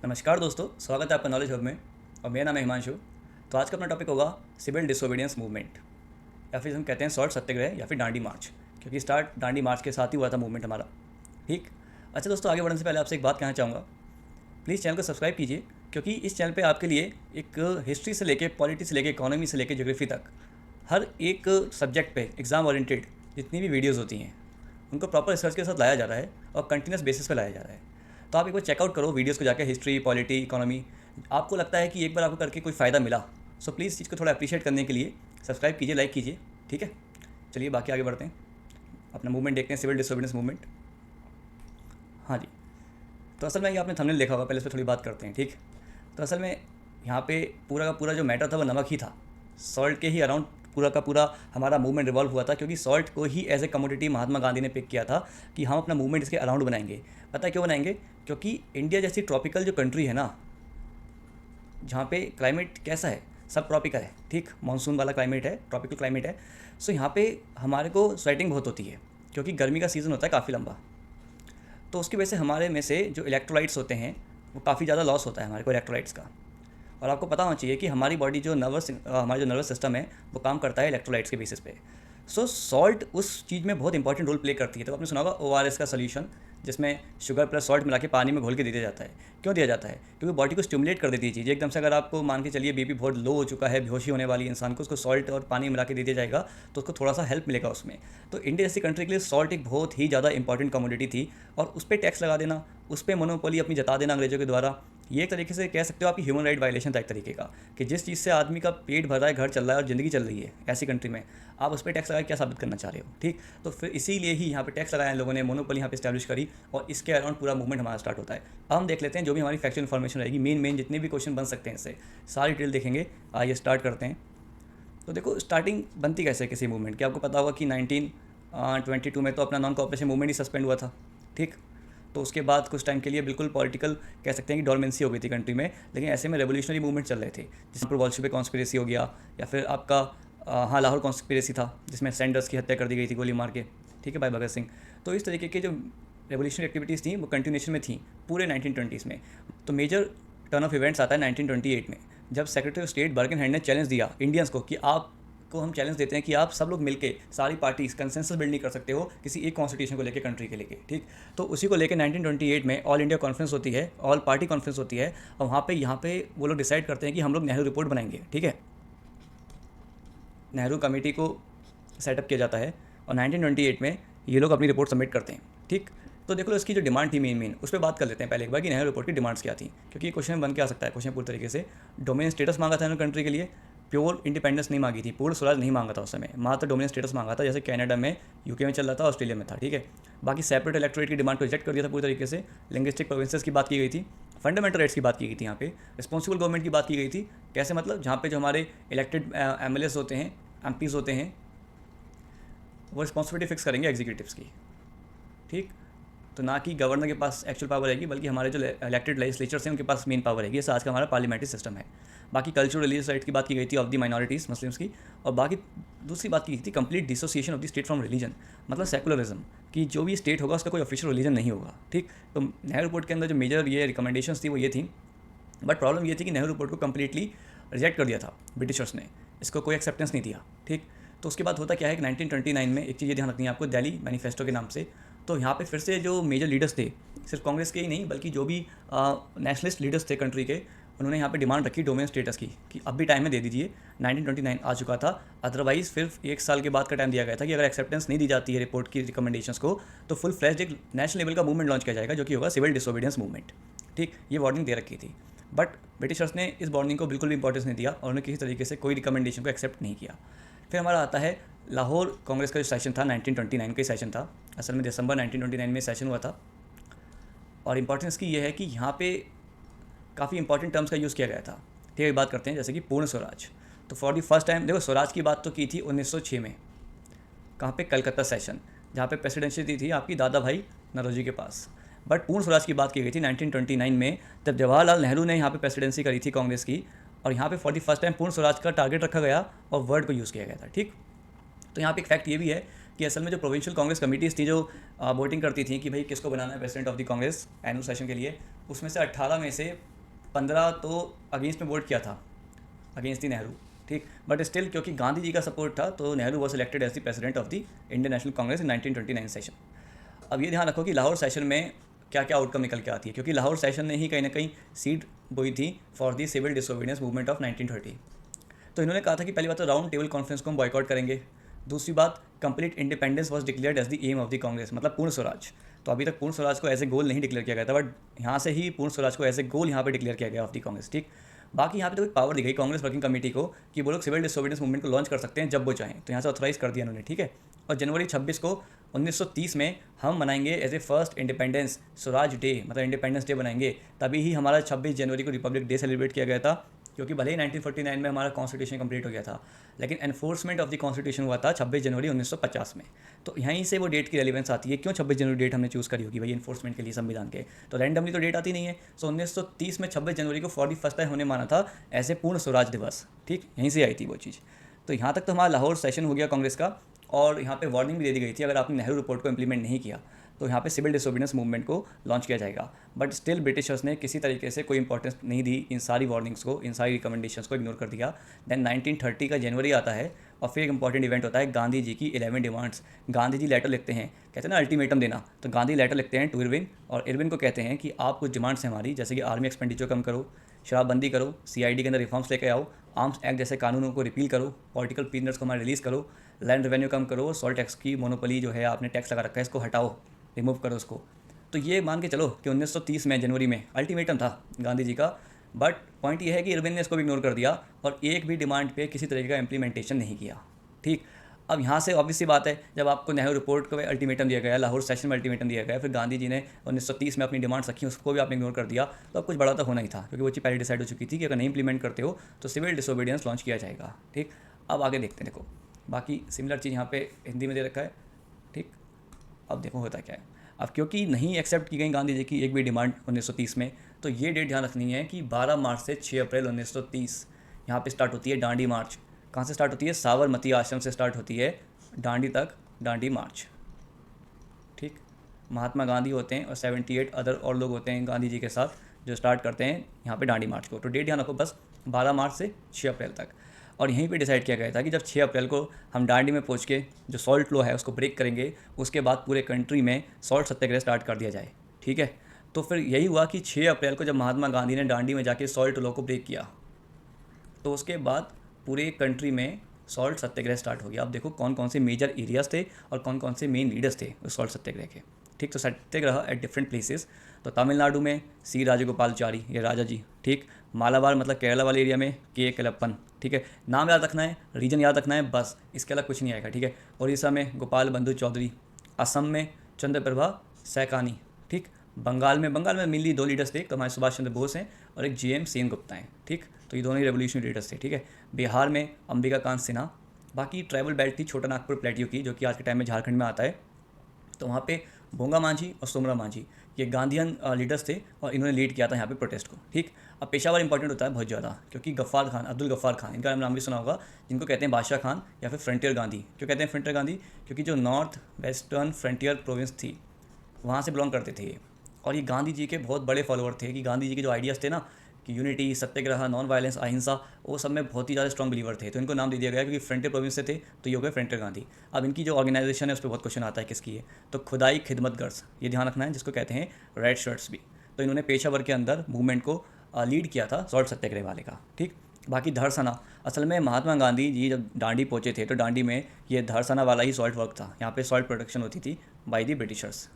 नमस्कार दोस्तों, स्वागत है आपका नॉलेज हब में। और मेरा नाम है हिमांशु। तो आज का अपना टॉपिक होगा सिविल डिसोबीडियंस मूवमेंट, या फिर हम कहते हैं सॉल्ट सत्याग्रह या फिर डांडी मार्च, क्योंकि स्टार्ट डांडी मार्च के साथ ही हुआ था मूवमेंट हमारा। ठीक। अच्छा दोस्तों, आगे बढ़ने से पहले आपसे एक बात कहना चाहूँगा। प्लीज़ चैनल को सब्सक्राइब कीजिए, क्योंकि इस चैनल पे आपके लिए एक हिस्ट्री से लेके पॉलिटिक्स से लेके इकोनॉमी से लेके ज्योग्राफी तक हर एक सब्जेक्ट पे एग्ज़ाम ओरिएंटेड जितनी भी वीडियोज़ होती हैं उनको प्रॉपर रिसर्च के साथ लाया जा रहा है और कंटिन्यूस बेसिस पे लाया जा रहा है। तो आप एक बार चेकआउट करो वीडियोज़ को जाकर, हिस्ट्री, पॉलिटी, इकोनॉमी। आपको लगता है कि एक बार आपको करके कोई फ़ायदा मिला, सो प्लीज़ चीज़ को थोड़ा अप्रिशिएट करने के लिए सब्सक्राइब कीजिए, लाइक कीजिए। ठीक है, चलिए बाकी आगे बढ़ते हैं। अपना मूवमेंट देखते हैं, सिविल डिसोबीडियंस मूवमेंट। हाँ जी। तो असल में ये आपने थंबनेल देखा होगा, पहले इस पर थोड़ी बात करते हैं। ठीक। तो असल में यहाँ पे पूरा का पूरा जो मैटर था वो नमक ही था। सॉल्ट के ही अराउंड पूरा का पूरा हमारा मूवमेंट रिवॉल्व हुआ था, क्योंकि सॉल्ट को ही as a commodity Mahatma Gandhi ने पिक किया था कि हम अपना मूवमेंट इसके अराउंड बनाएंगे। पता है क्यों बनाएंगे? क्योंकि इंडिया जैसी ट्रॉपिकल जो कंट्री है ना, जहाँ पे क्लाइमेट कैसा है, सब ट्रॉपिकल है। ठीक, मानसून वाला क्लाइमेट है, ट्रॉपिकल क्लाइमेट है। सो यहाँ पे हमारे को स्वेटिंग बहुत होती है, क्योंकि गर्मी का सीज़न होता है काफ़ी लंबा। तो उसकी वजह से हमारे में से जो इलेक्ट्रोलाइट्स होते हैं वो काफ़ी ज़्यादा लॉस होता है हमारे को इलेक्ट्रोलाइट्स का। और आपको पता होना चाहिए कि हमारी बॉडी जो हमारा जो नर्वस सिस्टम है वो काम करता है इलेक्ट्रोलाइट्स के बेसिस पे। सो सॉल्ट उस चीज़ में बहुत इंपॉर्टेंट रोल प्ले करती है। तो आपने सुना होगा ORS का सोल्यूशन, जिसमें शुगर प्लस सॉल्ट मिला के पानी में घोल के दिया जाता है। क्यों दिया जाता है? क्योंकि बॉडी को स्टिमुलेट कर देती है चीज़ एकदम से। अगर आपको मान के चलिए बीपी बहुत लो हो चुका है, बेहोशी होने वाली इंसान को, उसको सॉल्ट और पानी मिला के दे दिया जाएगा तो उसको थोड़ा सा हेल्प मिलेगा उसमें। तो इंडिया जैसी कंट्री के लिए सॉल्ट एक बहुत ही ज़्यादा इंपॉर्टेंट कमोडिटी थी, और उस पर टैक्स लगा देना, उस पर मोनोपोली अपनी जता देना अंग्रेजों के द्वारा, ये एक तरीके से कह सकते हो आपकी ह्यूमन राइट वायलेशन था एक तरीके का। कि जिस चीज़ से आदमी का पेट भर रहा है, घर चल रहा है और ज़िंदगी चल रही है ऐसी कंट्री में, आप उस पर टैक्स लगा के क्या साबित करना चाह रहे हो? ठीक। तो फिर इसीलिए ही यहाँ पे टैक्स लगाया लोगों ने, मोनोपोली यहाँ पे स्टैब्लिश करी, और इसके अराउंड पूरा मूवमेंट हमारा स्टार्ट होता है। अब हम देख लेते हैं जो भी हमारी फैक्चुअल इन्फॉर्मेशन रहेगी, मेन जितने भी क्वेश्चन बन सकते हैं इससे सारी डिटेल देखेंगे। आइए स्टार्ट करते हैं। तो देखो, स्टार्टिंग बनती कैसे है किसी मूवमेंट की? आपको पता होगा कि 1922 में तो अपना नॉन कोऑपरेशन मूवमेंट ही सस्पेंड हुआ था। ठीक। तो उसके बाद कुछ टाइम के लिए बिल्कुल पॉलिटिकल कह सकते हैं कि डोरमेंसी हो गई थी कंट्री में। लेकिन ऐसे में रेवोल्यूशनरी मूवमेंट चल रहे थे, जिस पर बोल्शेविक कॉन्स्पिरेसी हो गया, या फिर आपका हाँ, लाहौर कॉन्स्पिरेसी था, जिसमें सैंडर्स की हत्या कर दी गई थी गोली मार के। ठीक है, भाई भगत सिंह। तो इस तरीके के जो रेवोल्यूशनरी एक्टिविटीज़ थी वो कंटिन्यूशन में थी पूरे 1920s में। तो मेजर टर्न ऑफ इवेंट्स आता है 1928 में, जब सेक्रेटरी ऑफ स्टेट बर्गनहेड ने चैलेंज दिया इंडियंस को कि आप को हम चैलेंज देते हैं कि आप सब लोग मिलके, सारी पार्टीज कंसेंसस बिल्ड नहीं कर सकते हो किसी एक कॉन्स्टिट्यूशन को लेके, कंट्री के लेके। ठीक। तो उसी को लेके 1928 में ऑल इंडिया कॉन्फ्रेंस होती है, ऑल पार्टी कॉन्फ्रेंस होती है, और वहाँ पे वो लोग डिसाइड करते हैं कि हम लोग नेहरू रिपोर्ट बनाएंगे। ठीक है, नेहरू कमेटी को सेटअप किया जाता है, और 1928 में ये लोग अपनी रिपोर्ट सबमिट करते हैं। ठीक। तो देख लो, इसकी जो डिमांड थी मेन उस पर बात कर लेते हैं पहले एक बार कि नेहरू रिपोर्ट की डिमांड्स क्या थी, क्योंकि ये क्वेश्चन बन के आ सकता है। क्वेश्चन पूरी तरीके से डोमिनियन स्टेटस मांगा था इन्होंने कंट्री के लिए, प्योर इंडिपेंडेंस नहीं मांगी थी, पूर्ण स्वराज नहीं मांगा था उस समय, मात्र डोमिनियन स्टेटस मांगा था, जैसे कनाडा में, यूके में चल रहा था, ऑस्ट्रेलिया में था। ठीक है। बाकी सेपरेट इलेक्टोरेट की डिमांड को रिजेक्ट कर दिया था पूरी तरीके से। लिंग्विस्टिक प्रोविंसेस की बात की गई थी, फंडामेंटल राइट्स की बात की गई थी, यहाँ पे रिस्पॉन्सिबल गवर्नमेंट की बात की गई थी। कैसे मतलब? जहाँ पे जो हमारे इलेक्टेड MLAs होते हैं, MPs होते हैं, वो रिस्पॉन्सिबिलिटी फिक्स करेंगे एग्जीक्यूटिव्स की। ठीक। तो ना कि गवर्नर के पास एक्चुअल पावर रहेगी, बल्कि हमारे जो इलेक्टेड लेजिस्लेचर्स हैं उनके पास मेन पावर रहेगी। ऐसा आज का हमारा पार्लियामेंट्री सिस्टम है। बाकी कल्चरल रिलीजियस राइट की बात की गई थी ऑफ द माइनॉरिटीज़, मुस्लिम्स की। और बाकी दूसरी बात की गई थी complete dissociation of the state from religion, मतलब सेकुलरिज्म, कि जो भी स्टेट होगा उसका कोई ऑफिशियल रिलीजन नहीं होगा। ठीक। तो नेहरू रिपोर्ट के अंदर जो मेजर ये रिकमेंडेशंस थी वो ये थी, बट प्रॉब्लम ये थी कि नेहरू रिपोर्ट को कम्प्लीटली रिजेक्ट कर दिया था ब्रिटिशर्स ने, इसको कोई एक्सेप्टेंस नहीं दिया। ठीक। तो उसके बाद होता क्या है कि 1929 में एक चीज़ ये ध्यान रखनी है आपको, दिल्ली मैनिफेस्टो के नाम से। तो यहाँ पे फिर से जो मेजर लीडर्स थे, सिर्फ कांग्रेस के ही नहीं बल्कि जो भी नेशनलिस्ट लीडर्स थे कंट्री के, उन्होंने यहाँ पे डिमांड रखी डोमेन स्टेटस की, कि अब भी टाइम में दे दीजिए। 1929 आ चुका था, अदरवाइज़ फिर 1 साल के बाद का टाइम दिया गया था कि अगर एक्सेप्टेंस नहीं दी जाती है रिपोर्ट की रिकमेंडेशंस को, तो फुल फ्लैश्ड एक नेशनल लेवल का मूवमेंट लॉन्च किया जाएगा, जो कि होगा सिविल डिसोबीडियंस मूवमेंट। ठीक। ये वार्निंग दे रखी थी, बट ब्रिटिशर्स ने इस वार्निंग को बिल्कुल भी इंपॉर्टेंस नहीं दिया, और उन्होंने किसी तरीके से कोई रिकमेंडेशन को एक्सेप्ट नहीं किया। फिर हमारा आता है लाहौर कांग्रेस का जो सेशन था, 1929 का ही सेशन था। असल में दिसंबर 1929 में सेशन हुआ था, और इंपॉर्टेंस की ये है कि यहाँ पे काफ़ी इंपॉर्टेंट टर्म्स का यूज़ किया गया था। ठीक है, बात करते हैं जैसे कि पूर्ण स्वराज। तो फॉर दी फर्स्ट टाइम देखो, स्वराज की बात तो की थी 1906 में, कहाँ पे? कलकत्ता सेशन, जहाँ पे प्रेसिडेंसी दी थी आपकी दादा भाई नौरोजी के पास। बट पूर्ण स्वराज की बात की गई थी 1929 में, जब जवाहरलाल नेहरू ने यहाँ पे प्रेसिडेंसी करी थी कांग्रेस की, और यहाँ पे फॉर दी फर्स्ट टाइम पूर्ण स्वराज का टारगेट रखा गया और वर्ड को यूज़ किया गया था। ठीक। तो यहाँ पे एक फैक्ट ये भी है कि असल में जो प्रोविंशियल कांग्रेस कमिटीज़ थी जो वोटिंग करती थी कि भाई किसको बनाना है president of the Congress annual session के लिए, उसमें से 18 में से 15 तो अगेंस्ट में वोट किया था, अगेंस्ट दी नेहरू, ठीक। बट स्टिल क्योंकि गांधी जी का सपोर्ट था तो Nehru was elected as the president of the Indian National Congress in 1929 session. अब ये ध्यान रखो कि लाहौर सेशन में क्या क्या आउटकम निकल के आती है, क्योंकि लाहौर सेशन ने ही कहीं ना कहीं सीड बोई थी for the civil disobedience movement of 1930। तो इन्होंने कहा था कि पहली बात तो राउंड टेबल कॉन्फ्रेंस को हम बॉयकॉट करेंगे। दूसरी बात, complete independence was declared as the aim of the Congress, मतलब पूर्ण स्वराज। तो अभी तक पूर्ण स्वराज को एज ए गोल नहीं डिक्लेयर किया गया था, बट यहाँ से ही पूर्ण स्वराज को एज ए गोल यहाँ पे डिक्लेयर किया गया ऑफ द कांग्रेस, ठीक। बाकी यहाँ पे तो एक पावर दी गई कांग्रेस वर्किंग कमेटी को कि वो लोग सिविल डिसोबीडियंस मूवमेंट को लॉन्च कर सकते हैं जब वो चाहें, तो यहाँ से ऑथराइज कर दिया उन्होंने, ठीक है। और जनवरी 26 को 1930 में हम मनाएंगे as a first independence Swaraj day, मतलब इंडिपेंडेंस डे बनाएंगे। तभी ही हमारा 26 जनवरी को रिपब्लिक डे सेलिब्रेट किया गया था, क्योंकि भले ही 1949 में हमारा कॉन्स्टिट्यूशन कंप्लीट हो गया था, लेकिन एनफोर्समेंट ऑफ द कॉन्स्टिट्यूशन हुआ था 26 जनवरी 1950 में। तो यहीं से वो डेट की रेलिवेंस आती है, क्यों 26 जनवरी डेट हमने चूज़ करी होगी भाई एनफोर्समेंट के लिए संविधान के, तो रैंडमली तो डेट आती नहीं है। सो 1930 में 26 जनवरी को फॉर द फर्स्ट टाइम हमने माना था ऐसे पूर्ण स्वराज दिवस, ठीक, यहीं से आई थी वो चीज़। तो यहाँ तक तो हमारा लाहौर सेशन हो गया कांग्रेस का, और यहाँ पे वार्निंग भी दे दी गई थी अगर आपने नेहरू रिपोर्ट को इम्प्लीमेंट नहीं किया तो यहाँ पे सिविल डिसोबीडियंस मूवमेंट को लॉन्च किया जाएगा। बट स्टिल ब्रिटिशर्स ने किसी तरीके से कोई इंपॉर्टेंस नहीं दी इन सारी वार्निंग्स को, इन सारी रिकमेंडेशंस को इग्नोर कर दिया। देन 1930 का जनवरी आता है और फिर एक इंपॉर्टेंट इवेंट होता है गांधी जी की 11 डिमांड्स। गांधी जी लेटर लिखते हैं, कहते हैं ना अल्टीमेटम देना, तो गांधी लेटर लिखते हैं टू इरविन, और इरविन को कहते हैं कि आप कुछ डिमांड्स हैं हमारी, जैसे कि आर्मी एक्सपेंडिचर कम करो, शराबबंदी करो, CID के अंदर रिफॉर्म्स लेके आओ, आर्म्स एक्ट जैसे कानूनों को रिपील करो, पॉलिटिकल प्रिजनर्स को हमारे रिलीज़ करो, लैंड रेवेन्यू कम करो, सॉल्ट टैक्स की मोनोपोली जो है आपने टैक्स लगा रखा है इसको हटाओ, रिमूव करो उसको। तो ये मान के चलो कि 1930 में जनवरी में अल्टीमेटम था गांधी जी का, बट पॉइंट ये है कि इरविन ने इसको भी इग्नोर कर दिया और एक भी डिमांड पे किसी तरीके का इम्प्लीमेंटेशन नहीं किया, ठीक। अब यहाँ से ऑब्वियसली बात है, जब आपको नेहरू रिपोर्ट को अल्टीमेटम दिया गया, लाहौर सेशन में अल्टीमेटम दिया गया, फिर गांधी जी ने 1930 में अपनी डिमांड्स रखी, उसको भी आपने इग्नोर कर दिया, तो अब कुछ बड़ा तो होना ही था, क्योंकि वो चीज़ पहले डिसाइड हो चुकी थी कि अगर नहीं इंप्लीमेंट करते हो तो सिविल डिसोबीडियंस लॉन्च किया जाएगा, ठीक। अब आगे देखते हैं, देखो बाकी सिमिलर चीज़ यहाँ पे हिंदी में दे रखा है, ठीक। अब देखो होता क्या है, अब क्योंकि नहीं एक्सेप्ट की गई गांधी जी की एक भी डिमांड 1930 में, तो ये डेट ध्यान रखनी है कि 12 मार्च से 6 अप्रैल 1930 यहाँ पे स्टार्ट होती है डांडी मार्च। कहाँ से स्टार्ट होती है? साबरमती आश्रम से स्टार्ट होती है डांडी तक डांडी मार्च, ठीक। महात्मा गांधी होते हैं और 78 अदर और लोग होते हैं गांधी जी के साथ जो स्टार्ट करते हैं यहाँ पे डांडी मार्च को। तो डेट ध्यान रखो बस 12 मार्च से 6 अप्रैल तक। और यहीं पे डिसाइड किया गया था कि जब 6 अप्रैल को हम डांडी में पहुँच के जो सॉल्ट लॉ है उसको ब्रेक करेंगे, उसके बाद पूरे कंट्री में सॉल्ट सत्याग्रह स्टार्ट कर दिया जाए, ठीक है। तो फिर यही हुआ कि 6 अप्रैल को जब महात्मा गांधी ने डांडी में जाके सॉल्ट लॉ को ब्रेक किया, तो उसके बाद पूरे कंट्री में सॉल्ट सत्याग्रह स्टार्ट हो गया। अब देखो कौन कौन से मेजर एरियाज थे और कौन कौन से मेन लीडर्स थे उस सॉल्ट सत्याग्रह के, ठीक। तो सत्याग्रह एट डिफरेंट प्लेसेस, तो तमिलनाडु में सी राजगोपालचारी, ये राजा जी, ठीक। मालाबार मतलब केरला वाले एरिया में के केलप्पन, ठीक है। नाम याद रखना है, रीजन याद रखना है, बस इसके अलग कुछ नहीं आएगा, ठीक है। उड़ीसा में गोपाल बंधु चौधरी, असम में चंद्रप्रभा सैकानी, ठीक। बंगाल में मेनली 2 लीडर्स थे, एक तो हमारे सुभाष चंद्र बोस हैं और एक GM सेनगुप्ता हैं, ठीक। तो ये दोनों ही रेवोल्यूशनरी लीडर्स थे, ठीक है। बिहार में अंबिका कांत सिन्हा। बाकी ट्राइबल बेल्ट थी छोटा नागपुर प्लेटियो की, जो कि आज के टाइम में झारखंड में आता है। तो वहाँ पे भोंगा मांझी और सोमरा मांझी ये गांधीयन लीडर्स थे और इन्होंने लीड किया था यहाँ पे प्रोटेस्ट को, ठीक। अब पेशावर इंपॉर्टेंट होता है बहुत ज़्यादा, क्योंकि गफ्फार खान, अब्दुल गफ्फार खान, इनका नाम भी सुना होगा, जिनको कहते हैं बादशाह खान या फिर फ्रंटियर गांधी। क्यों कहते हैं फ्रंटियर गांधी? क्योंकि जो नॉर्थ वेस्टर्न फ्रंटियर प्रोविंस थी वहाँ से बिलोंग करते थे ये, और ये गांधी जी के बहुत बड़े फॉलोअर थे। कि गांधी जी के जो आइडियाज़ थे ना कि यूनिटी, सत्याग्रह, नॉन वायलेंस, अहिंसा, वो सब में बहुत ही ज़्यादा स्ट्रॉन्ग बिलीवर थे, तो इनको नाम दे दिया गया क्योंकि फ्रंटियर प्रोविंस से थे, तो ये हो गए फ्रंटियर गांधी। अब इनकी जो ऑर्गेनाइजेशन है उस पर बहुत क्वेश्चन आता है किसकी है, तो खुदाई खिदमत गर्ल्स, ये ध्यान रखना है, जिसको कहते हैं रेड शर्ट्स भी। तो इन्होंने पेशावर के अंदर मूवमेंट को लीड किया था सॉल्ट सत्याग्रह वाले का, ठीक। बाकी धड़सना, असल में महात्मा गांधी जी जब डांडी पहुँचे थे तो डांडी में ये धड़सना वाला ही सॉल्ट वर्क था, यहाँ पे सॉल्ट प्रोडक्शन होती थी बाय दी ब्रिटिशर्स,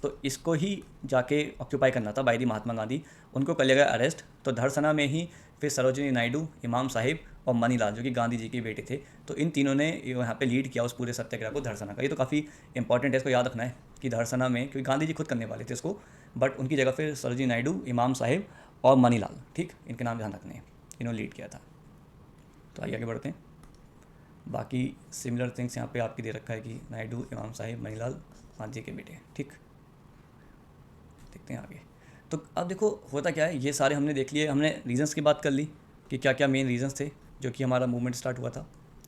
तो इसको ही जाके ऑक्यूपाई करना था बाय दी महात्मा गांधी। उनको कर लिया गया अरेस्ट। तो धड़सना में ही फिर सरोजिनी नायडू, इमाम साहिब और मनीलाल जो कि गांधी जी के बेटे थे, तो इन तीनों ने यहाँ पे लीड किया उस पूरे सत्याग्रह को धड़सना का। ये तो काफ़ी इंपॉर्टेंट है, इसको याद रखना है कि धड़सना में, क्योंकि गांधी जी खुद करने वाले थे इसको, बट उनकी जगह फिर सरोजिनी नायडू, इमाम साहिब और मनीलाल, ठीक, इनके नाम ध्यान रखने हैं, इन्होंने लीड किया था। तो आइए आगे बढ़ते हैं। बाकी सिमिलर थिंग्स यहाँ पे आपकी दे रखा है कि नायडू, इमाम साहिब, मनीलाल गांधी के बेटे, ठीक। देखते हैं आगे। तो अब देखो होता क्या है, ये सारे हमने देख लिए, हमने रीजंस की बात कर ली कि क्या क्या मेन रीजंस थे जो कि हमारा मूवमेंट स्टार्ट हुआ था,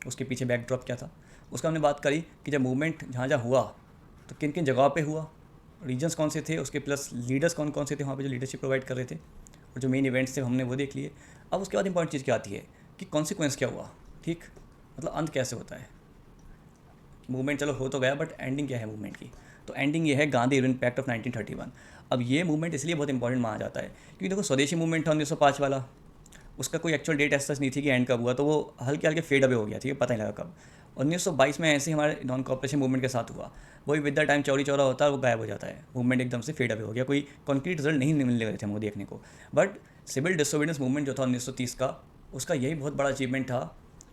उसके पीछे बैकड्रॉप क्या था। उसका हमने बात करी कि जब मूवमेंट जहाँ जहाँ हुआ तो किन किन जगहों पे हुआ, रीजन्स कौन से थे, उसके प्लस लीडर्स कौन कौन से थे वहाँ पे जो लीडरशिप प्रोवाइड कर रहे थे, और जो मेन इवेंट्स थे हमने वो देख लिए। अब उसके बाद इंपॉर्टेंट चीज़ क्या आती है कि कॉन्सिक्वेंस क्या हुआ, ठीक, मतलब अंत कैसे होता है। मूवमेंट चलो हो तो गया, बट एंडिंग क्या है मूवमेंट की। तो एंडिंग ये है गांधी इरविन पैक्ट ऑफ 1931। अब ये मूवमेंट इसलिए बहुत इंपॉर्टेंट माना जाता है क्योंकि देखो स्वदेशी मूवमेंट था 1905 वाला, उसका कोई एक्चुअल डेट ऐसा नहीं थी कि एंड कब हुआ, तो वो हल्के हल्के फेड अवे हो गया, ठीक है, पता नहीं लगा कब। 1922 में ऐसे ही हमारे नॉन कॉपरेशन मूवमेंट के साथ हुआ, वही विद द टाइम चौड़ी चौरा होता है, वो गायब हो जाता है, मूवमेंट एकदम से फेड अवे हो गया, कोई कॉन्क्रीट रिजल्ट नहीं मिलने लगे थे हमको देखने को। बट सिविल डिसोबीडियंस मूवमेंट जो था 1930 का, उसका यही बहुत बड़ा अचीवमेंट था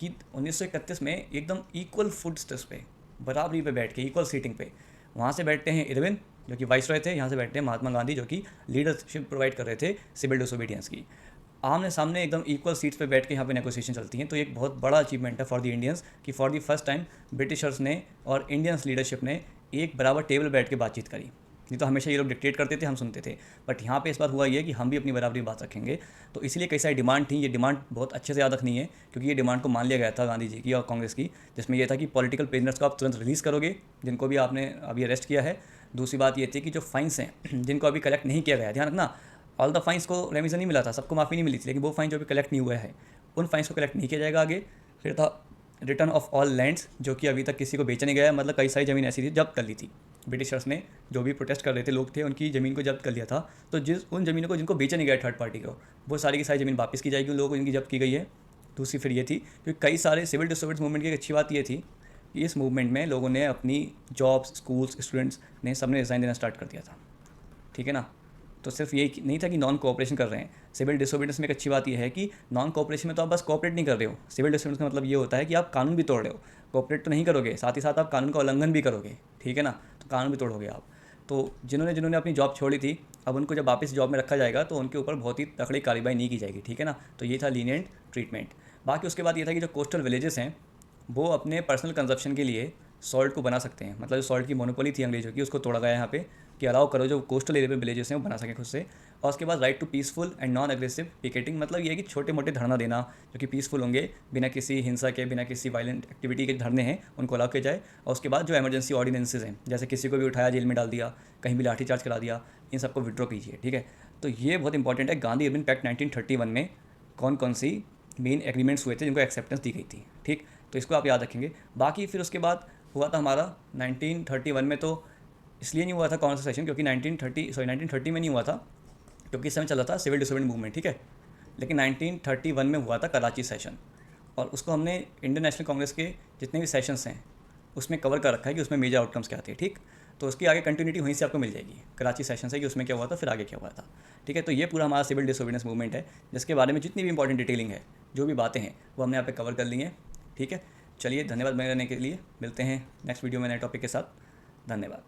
कि 1931 में एकदम इक्वल फुट स्टेप्स पे, बराबरी पे बैठ के, इक्वल सीटिंग पे, वहाँ से बैठते हैं इरविन जो कि वाइस रॉय थे, यहाँ से बैठते हैं महात्मा गांधी जो कि लीडरशिप प्रोवाइड कर रहे थे सिविल डिसोबीडियंस की। आमने सामने एकदम इक्वल सीट्स पे बैठ के यहाँ पे नेगोशिएशन चलती हैं। तो ये एक बहुत बड़ा अचीवमेंट है फॉर द इंडियंस कि for the first time Britishers ने और इंडियंस लीडरशिप ने एक बराबर टेबल बैठ के बातचीत करी। नहीं तो हमेशा ये लोग डिक्टेट करते थे, हम सुनते थे, बट यहाँ पे इस बार हुआ ये कि हम भी अपनी बराबरी बात रखेंगे। तो इसलिए कई सारी डिमांड थी, ये डिमांड बहुत अच्छे से याद रखनी है क्योंकि ये डिमांड को मान लिया गया था गांधी जी की और कांग्रेस की, जिसमें यह था कि पॉलिटिकल प्रिजनर्स को आप तुरंत रिलीज़ करोगे जिनको भी आपने अभी अरेस्ट किया है। दूसरी बात ये थी कि जो फाइन्स हैं जिनको अभी कलेक्ट नहीं किया गया, ध्यान रखना, ऑल द फाइन्स को रेमिशन नहीं मिला था, सबको माफ़ी नहीं मिली थी, लेकिन वो फाइन जो भी कलेक्ट नहीं हुआ है उन फाइन्स को कलेक्ट नहीं किया जाएगा आगे। फिर था रिटर्न ऑफ ऑल लैंड्स जो कि अभी तक किसी को बेचा नहीं गया है, मतलब कई सारी ज़मीन ऐसी थी जब्त कर ली थी ब्रिटिशर्स ने, जो भी प्रोटेस्ट कर रहे थे लोग थे उनकी ज़मीन को जब्त कर लिया था। तो उन ज़मीनों को जिनको बेचा नहीं गया थर्ड पार्टी को, वो सारी की सारी ज़मीन वापस की जाएगी उन लोगों को जिनकी जब्त की गई है। दूसरी फिर ये थी क्योंकि कई सारे सिविल डिसोबीडियंस मूवमेंट की एक अच्छी बात ये थी कि इस मूवमेंट में लोगों ने अपनी जॉब्स, स्कूल्स, स्टूडेंट्स ने सबने रिज़ाइन देना स्टार्ट कर दिया था, ठीक है ना। तो सिर्फ ये नहीं था कि नॉन कोऑपरेशन कर रहे हैं। सिविल डिसोबीडियंस में एक अच्छी बात यह है कि नॉन कोऑपरेशन में तो आप बस कोऑपरेट नहीं कर रहे हो, सिविल डिसोबीडियंस का मतलब ये होता है कि आप कानून भी तोड़ रहे हो, कोऑपरेट तो नहीं करोगे, साथ ही साथ आप कानून का उल्लंघन भी करोगे, ठीक है ना, तो कानून भी तोड़ोगे आप। तो जिन्होंने जिन्होंने अपनी जॉब छोड़ी थी, अब उनको जब वापस जॉब में रखा जाएगा तो उनके ऊपर बहुत ही तकड़ी कार्रवाई नहीं की जाएगी, ठीक है ना। तो ये था लीनियंट ट्रीटमेंट। बाकी उसके बाद ये था कि जो कोस्टल विलेजेस हैं वो अपने पर्सनल कंजप्शन के लिए सॉल्ट को बना सकते हैं, मतलब जो सॉल्ट की मोनोपोली थी अंग्रेजों की उसको तोड़ा गया यहाँ पे कि अलाउ करो जो कोस्टल एरिया पे विलेजेस हैं वो बना सकें खुद से। और उसके बाद right to peaceful and non aggressive picketing, मतलब ये है कि छोटे मोटे धरना देना जो कि पीसफुल होंगे, बिना किसी हिंसा के, बिना किसी वायलेंट एक्टिविटी के धरने हैं उनको अलाउ किया जाए। और उसके बाद जो इमरजेंसी ऑर्डिनेंसेज हैं, जैसे किसी को भी उठाया जेल में डाल दिया, कहीं भी लाठीचार्ज करा दिया, इन सबको विड्रॉ कीजिए, ठीक है। तो ये बहुत इंपॉर्टेंट है, गांधी इरविन पैक्ट 1931 में कौन कौन सी मेन एग्रीमेंट्स हुए थे जिनको एक्सेप्टेंस दी गई थी, ठीक। तो इसको आप याद रखेंगे। बाकी फिर उसके बाद हुआ था हमारा 1931 में, तो इसलिए नहीं हुआ था कौन सा सेशन क्योंकि 1930 में नहीं हुआ था क्योंकि इस समय चल रहा था सिविल डिसोबीडियंस मूवमेंट, ठीक है। लेकिन 1931 में हुआ था कराची सेशन, और उसको हमने इंडियन नेशनल कांग्रेस के जितने भी सेशंस हैं उसमें कवर कर रखा है कि उसमें मेजर आउटकम्स क्या थे, ठीक। तो उसकी आगे कंटिन्यूटी वहीं से आपको मिल जाएगी कराची सेशन से कि उसमें क्या हुआ था, फिर आगे क्या हुआ था, ठीक है। तो ये पूरा हमारा सिविल डिसोबीडियंस मूवमेंट है जिसके बारे में जितनी भी इंपॉर्टेंट डिटेलिंग है, जो भी बातें हैं वो हमने यहाँ पे कवर कर ली हैं, ठीक है। चलिए, धन्यवाद बने रहने के लिए, मिलते हैं नेक्स्ट वीडियो में नए टॉपिक के साथ। धन्यवाद।